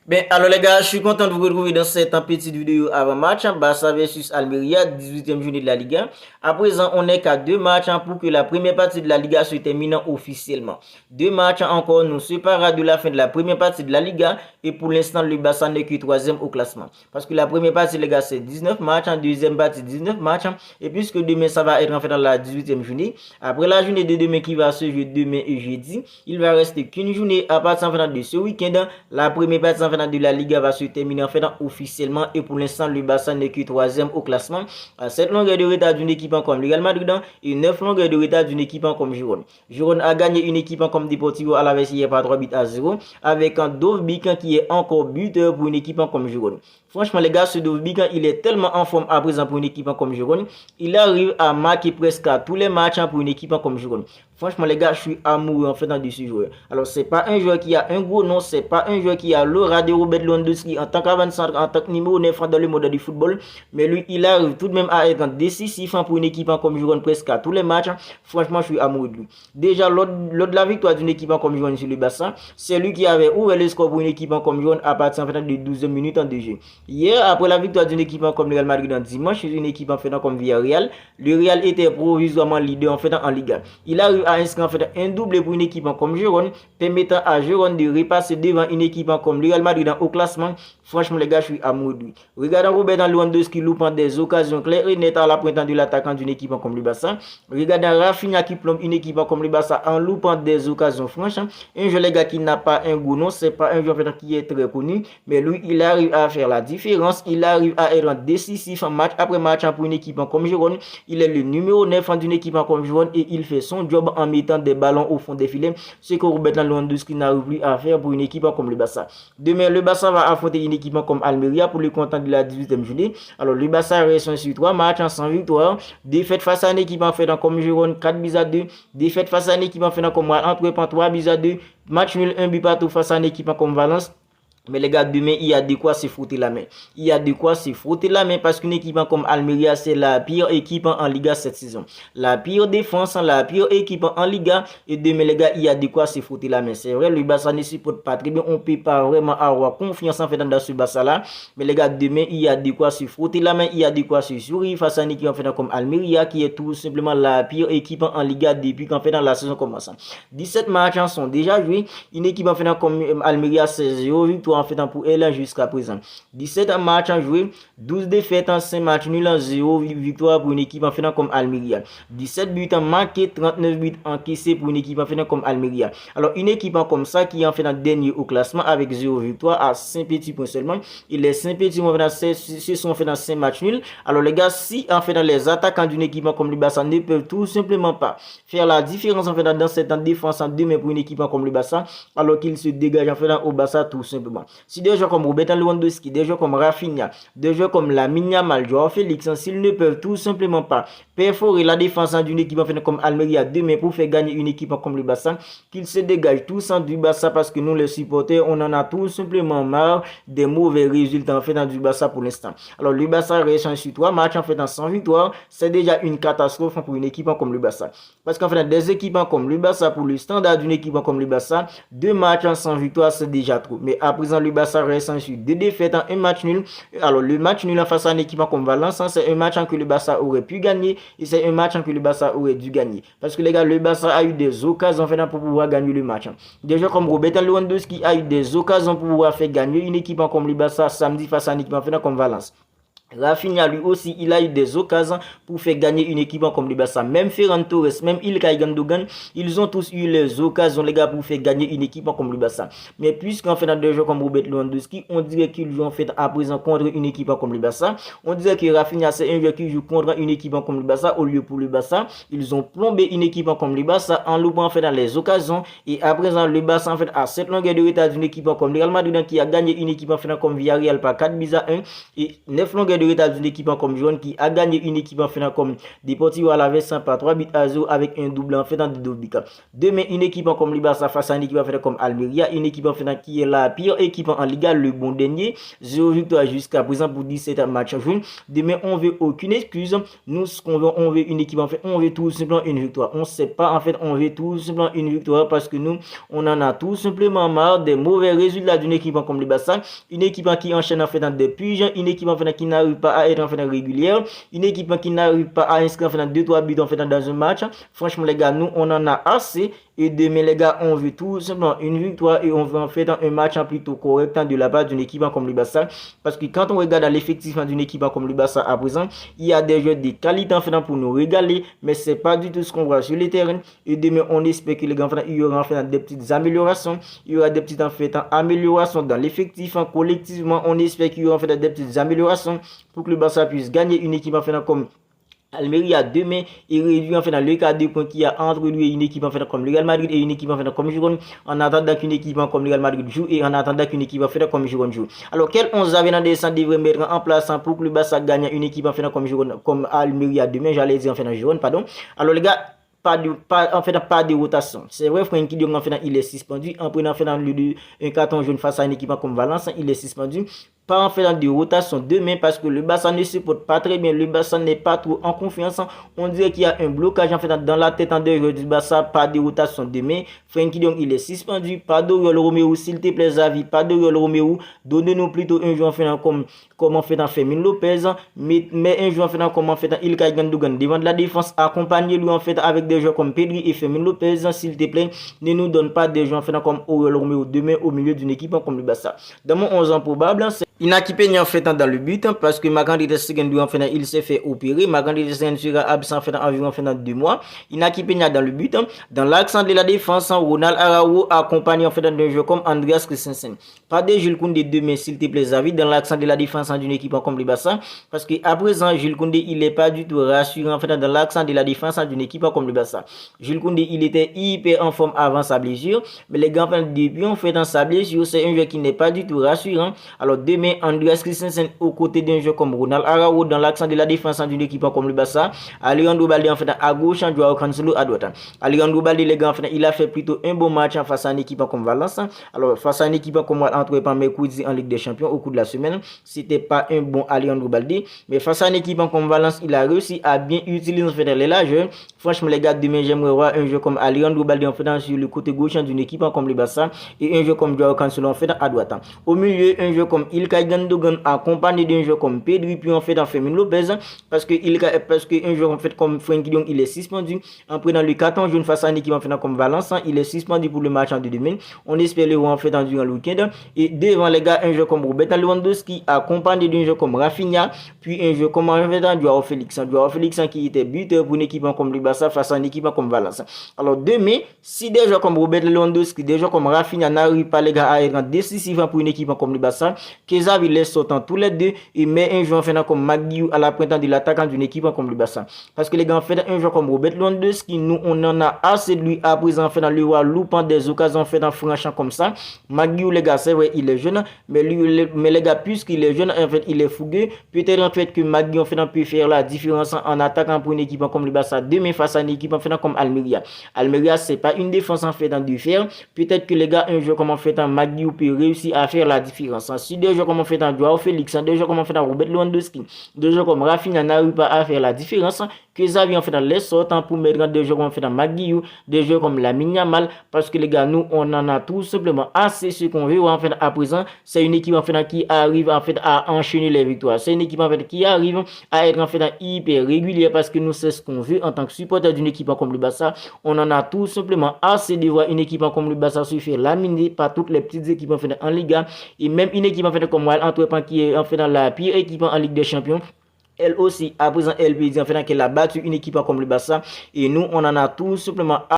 Ben, alors les gars, je suis content de vous retrouver dans cette petite vidéo avant match. Barça versus Almeria, 18e journée de la Liga. À présent, on est qu'à deux matchs pour que la première partie de la Liga se termine officiellement. Deux matchs encore nous séparent de la fin de la première partie de la Liga. Et pour l'instant, le Barça n'est que troisième au classement. Parce que la première partie, les gars, c'est 19 matchs. En deuxième partie, 19 matchs. Et puisque demain, ça va être en fait dans la 18e journée. Après la journée de demain qui va se jouer demain et jeudi, il va rester qu'une journée à partir de ce week-end. La première partie de la Liga va se terminer en fait officiellement et pour l'instant le Barça n'est que troisième au classement à 7 longueurs de retard d'une équipe comme le Real Madrid et 9 longueurs de retard d'une équipe comme Girona. Girona a gagné une équipe comme Deportivo Alaves hier par 3 buts à 0 avec un Dovbyk qui est encore buteur pour une équipe comme Girona. Franchement les gars, ce Dovbyk il est tellement en forme à présent pour une équipe comme Girona. Il arrive à marquer presque à tous les matchs pour une équipe comme Girona. Franchement les gars, je suis amoureux en fait de ce joueur. Alors c'est pas un joueur qui a un gros nom, c'est pas un joueur qui a l'aura de Robert Lewandowski en tant qu'avant-centre, en tant que numéro 9 dans le monde du football, mais lui il arrive tout de même à être décisif pour une équipe comme Girona presque à tous les matchs. Franchement je suis amoureux de lui. Déjà lors de la victoire d'une équipe comme Girona sur le Barça, c'est lui qui avait ouvert le score pour une équipe comme Girona à partir de 12 minutes en 2 jeux. Hier après la victoire d'une équipe comme le Real Madrid en dimanche sur une équipe en fait comme Villarreal, le Real était provisoirement leader en fait en Liga. Il arrive à inscrire en fait un doublé pour une équipe comme Girona, permettant à Girona de repasser devant une équipe comme le Real Madrid au classement. Franchement les gars, je suis amoureux de lui. Regardons Robert Lewandowski loupant des occasions claires et nettes à la pointe de l'attaquant d'une équipe comme le Barça. Regardons Rafinha qui plombe une équipe comme le Barça en loupant des occasions franches. Un jeu les gars qui n'a pas un goût, non, c'est pas un joueur qui est très connu, mais lui il arrive à faire la différence, il arrive à être décisif match après match pour une équipe comme Girona. Il est le numéro 9 d'une équipe comme Girona et il fait son job en mettant des ballons au fond des filets, ce que Robert Lewandowski n'arrive plus à faire pour une équipe comme le Barça. Demain, le Barça va affronter une équipe comme Almeria pour le compte de la 18e journée. Alors, le Barça reste sur 3 matchs sans victoire. Défaite face à une équipe en fait comme Girona 4 buts à 2. Défaite face à une équipe en fait comme Antwerp 3 buts à 2. Match nul 1 but partout face à une équipe comme Valence. Mais les gars, demain, il y a de quoi se frotter la main. Il y a de quoi se frotter la main parce qu'une équipe comme Almeria, c'est la pire équipe en Liga cette saison. La pire défense, la pire équipe en Liga. Et demain, les gars, il y a de quoi se frotter la main. C'est vrai, le Barça ne supporte pas très bien. On ne peut pas vraiment avoir confiance en fait dans ce Barça-là. Mais les gars, demain, il y a de quoi se frotter la main. Il y a de quoi se sourire face à une équipe en fait comme Almeria, qui est tout simplement la pire équipe en Liga depuis qu'en fait dans la saison commence. 17 matchs sont déjà joués. Une équipe en fait comme Almeria, c'est 0 victoire en fait pour elle jusqu'à présent. 17 matchs en joué, 12 défaites en 5 matchs nuls en 0 victoire pour une équipe en fait comme Almeria. 17 buts en marqué, 39 buts encaissés pour une équipe en fait comme Almeria. Alors une équipe comme ça qui est en fait dernier au classement avec 0 victoire à 5 petits points seulement. Et les 5 petits points se sont fait dans 5 matchs nuls. Alors les gars, si en fait dans les attaquants d'une équipe comme le Barça ne peuvent tout simplement pas faire la différence en fait dans cette défense en demain pour une équipe comme le Barça, alors qu'ils se dégagent en fait au Barça tout simplement. Si des joueurs comme Robert Lewandowski, des joueurs comme Rafinha, des joueurs comme Lamine Yamal, Joao Félix, s'ils ne peuvent tout simplement pas perforer la défense d'une équipe comme Almeria demain pour faire gagner une équipe comme le Barça, qu'ils se dégagent tous du Barça parce que nous les supporters, on en a tout simplement marre des mauvais résultats en fait dans du Barça pour l'instant. Alors le Barça reste sur 3 matchs en fait dans 100 victoires, c'est déjà une catastrophe pour une équipe comme le Barça. Parce qu'en fait des équipes comme le Barça, pour le standard d'une équipe comme le Barça, 2 matchs en 100 victoires c'est déjà trop. Mais à présent le Barça reste sur 2 défaites en un match nul. Alors le match nul face à une équipe comme Valence, c'est un match que le Barça aurait pu gagner et c'est un match que le Barça aurait dû gagner. Parce que les gars, le Barça a eu des occasions pour pouvoir gagner le match. Des joueurs comme Robert Lewandowski a eu des occasions pour pouvoir faire gagner une équipe comme le Barça samedi face à une équipe comme Valence. Rafinha lui aussi, il a eu des occasions pour faire gagner une équipe comme le Barça. Même Ferran Torres, même Ilkay Gundogan, ils ont tous eu les occasions, les gars, pour faire gagner une équipe comme le Barça. Mais puisqu'en fait, dans des joueurs comme Robert Lewandowski, on dirait qu'ils jouent en fait à présent contre une équipe comme le Barça. On dirait que Rafinha, c'est un joueur qui joue contre une équipe comme le Barça au lieu pour le Barça. Ils ont plombé une équipe comme le Barça en loupant en fait dans les occasions. Et à présent, le Barça en fait a cette longueur de retard d'une équipe comme le Real Madrid qui a gagné une équipe en fait comme Villarreal par 4 buts à 1 et 9 longueurs de de retard d'une équipe comme Girona qui a gagné une équipe en fait comme Deportivo Alaves par 3-0 avec un double en fait de Dobica. Demain, une équipe comme le Barça face à une équipe en fait comme Almeria, une équipe en fait qui est la pire équipe en Liga, le bon dernier, 0 victoire jusqu'à présent pour 17 matchs en jeu. Demain, on veut aucune excuse. Nous, ce qu'on veut, on veut une équipe en fait, on veut tout simplement une victoire. On sait pas en fait, on veut tout simplement une victoire parce que nous, on en a tout simplement marre des mauvais résultats d'une équipe comme le Barça, une équipe qui enchaîne en fait dans des piges, une équipe en fait qui n'arrive pas à être en fait régulière, une équipe qui n'arrive pas à inscrire en fait 2-3 buts en fait dans un match. Franchement les gars, nous on en a assez. Et demain les gars, on veut tout simplement une victoire et on veut en fait un match plutôt correct de la part d'une équipe comme le Barça. Parce que quand on regarde l'effectif d'une équipe comme le Barça à présent, il y a des joueurs de qualité en fait pour nous régaler, mais c'est pas du tout ce qu'on voit sur le terrain. Et demain on espère que les gars, il y aura en fait des petites améliorations, il y aura des petites en fait améliorations dans l'effectif collectivement. On espère qu'il y aura en fait des petites améliorations pour que le Barça puisse gagner une équipe en fait comme Almeria demain et réduit en fait dans le cas de points qu'il y a entre lui et une équipe en fait comme le Real Madrid et une équipe en fait comme Girona en attendant qu'une équipe comme le Real Madrid joue et en attendant qu'une équipe en fait comme Girona joue. Alors quel 11 avait dans descente devrait mettre en place pour que le Barça gagne une équipe en fait comme Girona comme Almeria demain, j'allais dire en fait dans Girona pardon. Alors les gars, pas de rotation. C'est vrai, Frenkie de Jong en fait il est suspendu en prenant en fait un carton jaune face à une équipe comme Valence, il est suspendu. Pas en faisant de rotation demain parce que le Barça ne se porte pas très bien, le Barça n'est pas trop en confiance. On dirait qu'il y a un blocage en fait dans la tête en dehors du Barça. Pas de rotation demain. Frenkie de Jong il est suspendu. Pas d'Oriol Romeu, s'il te plaît Xavi, pas d'Oriol Romeu. Donnez-nous plutôt un joueur en fait comme en fait en Fermin Lopez, mais un joueur en fait comme en fait Ilkay Gundogan devant de la défense, accompagnez-lui en fait avec des joueurs comme Pedri et Fermin Lopez, s'il te plaît. Ne nous donne pas des joueurs en fait comme Oriol Romeu demain au milieu d'une équipe comme le Barça. Dans mon 11 ans probable, Inaki en fait dans le but parce que Marc-André ter Stegen en fait il s'est fait opérer. Marc-André ter Stegen sera absent en fait environ 2 mois. Inaki Peña dans le but. Dans l'accent de la défense, Ronald Araujo accompagné en fait d'un jeu comme Andreas Christensen. Pas de Jules Koundé demain s'il te plaît Xavi dans l'accent de la défense d'une équipe comme le Barça parce que à présent Jules Koundé il est pas du tout rassurant en fait dans l'accent de la défense d'une équipe comme le Barça. Jules Koundé il était hyper en forme avant sa blessure, mais les gars depuis en fait dans sa blessure c'est un jeu qui n'est pas du tout rassurant. Alors demain Andreas Christensen aux côtés d'un joueur comme Ronald Araujo dans l'accent de la défense d'une équipe comme le Barça. Alejandro Balde en fait à gauche, Joao Cancelo à droite. Alejandro Balde les gars en fait il a fait plutôt un bon match face à une équipe comme Valence. Alors face à une équipe comme Antwerp mercredi en Ligue des Champions au cours de la semaine, c'était pas un bon Alejandro Balde, mais face à une équipe comme Valence, il a réussi à bien utiliser en fait les largeurs. Franchement les gars, demain j'aimerais voir un jeu comme Alejandro Balde en fait sur le côté gauche d'une équipe comme le Barça et un jeu comme Joao Cancelo en fait à droite. Au milieu un jeu comme Ilkay Gundogan accompagné d'un jeu comme Pedri puis en fait en Fermin Lopez parce que un jeu en fait comme Frenkie de Jong il est suspendu en prenant le carton jaune face à une équipe en fait comme Valence, il est suspendu pour le match en demain. On espère le voir en fait durant le week-end. Et devant les gars un jeu comme Robert Lewandowski accompagné d'un jeu comme Rafinha puis un jeu comme en fait Joao Félix qui était buteur pour une équipe comme le Barça face à une équipe comme Valence. Alors demain si des joueurs comme Robert Lewandowski, des joueurs comme Rafinha n'arrivent pas les gars à être décisifs pour une équipe comme le Barça, que Xavi laisse sortant tous les deux et met un joueur en fait comme Maguire à la pointe de l'attaquant d'une équipe comme le Barça. Parce que les gars en fait un joueur comme Robert Lewandowski, nous on en a assez de lui à présent en fait dans le voir loupant des occasions en fait en franchant comme ça. Maguire les gars c'est vrai il est jeune, mais les gars puisqu'il est jeune en fait il est fougueux, peut-être en fait que Maguire en fait peut faire la différence en attaquant pour une équipe comme le Barça demain face à une équipe en fait comme Almeria. Almeria c'est pas une défense en fait dans du fer, peut-être que les gars un joueur comme en fait en Maguire peut réussir à faire la différence. Si des joueurs comme en fait en Joao Félix, des joueurs comme en fait en Robert Lewandowski, des joueurs comme Rafinha n'arrivent pas à faire la différence, que Xavi en fait dans les sortants pour mettre des joueurs comme en fait en Maguire, des joueurs comme Lamine Yamal, parce que les gars nous on en a tout simplement assez. Ce qu'on veut en fait à présent c'est une équipe en fait qui arrive en fait à enchaîner les victoires, c'est une équipe en fait qui arrive à être en fait hyper régulière parce que nous c'est ce qu'on veut en tant que supporter d'une équipe comme le Barça. On en a tout simplement assez de voir une équipe comme le Barça se faire laminer par toutes les petites équipes en fait en Liga et même une équipe en fait comme Antwerp qui est en fait dans la pire équipe en Ligue des Champions. Elle aussi à présent elle peut dire en fait qu'elle a battu une équipe comme le Barça et nous on en a tout simplement